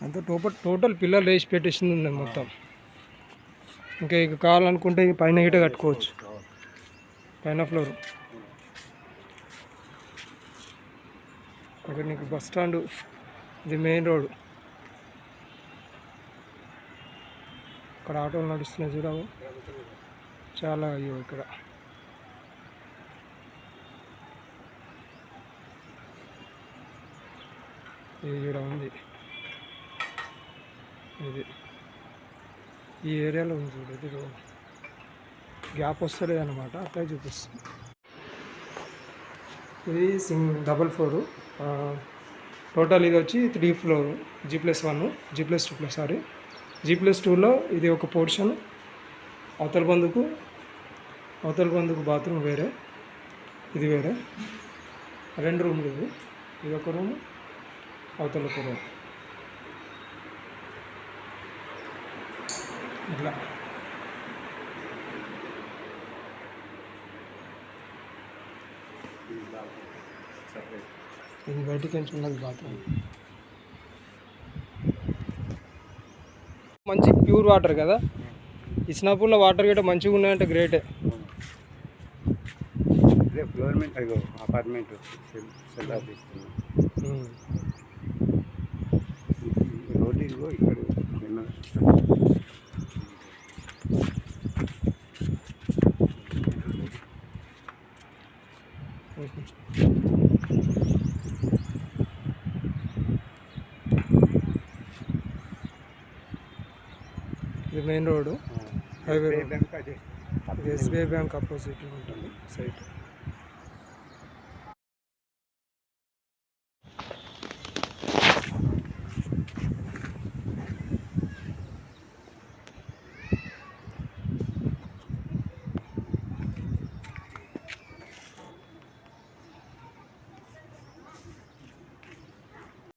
అంతా టోటల్ పిల్లలు వేసి పెట్టేసింది ఉంది మొత్తం. ఇంకా ఇక కావాలనుకుంటే పైన గిట్ట కట్టుకోవచ్చు, పైన ఫ్లోర్. ఇక్కడ నీకు బస్ స్టాండ్, ఇది మెయిన్ రోడ్. ఇక్కడ ఆటోలు నడుస్తున్నాయి చూడవు చాలా. అయ్యో ఇక్కడ ఇది కూడా ఉంది, ఇది ఈ ఏరియాలో ఉంది చూడు. ఇది గ్యాప్ వస్తలేదు అన్నమాట, అట్లా చూపిస్తుంది. ఇది డబల్ ఫ్లోరు. టోటల్ ఇది వచ్చి 3 ఫ్లోర్, G+1, G+2 సారీ, G+2లో ఇది ఒక పోర్షన్. అవతల బందుకు బాత్రూమ్ వేరే, ఇది వేరే. 2 రూమ్లు ఇవి, ఇది ఒక రూము, అవతల ఒక రూమ్. ఇట్లా ఇది బయటికి ఉన్నది బాత్రూమ్. మంచి ప్యూర్ వాటర్ కదా, ఇస్నాపూర్లో వాటర్ గిట్ట మంచిగా ఉన్నాయంటే గ్రేటే. గవర్నమెంట్ అపార్ట్మెంట్ రోడ్డు ఇదిగో ఇక్కడ ఇది main road, highway road. SBI bank opposite ఉంటుంది సైట్.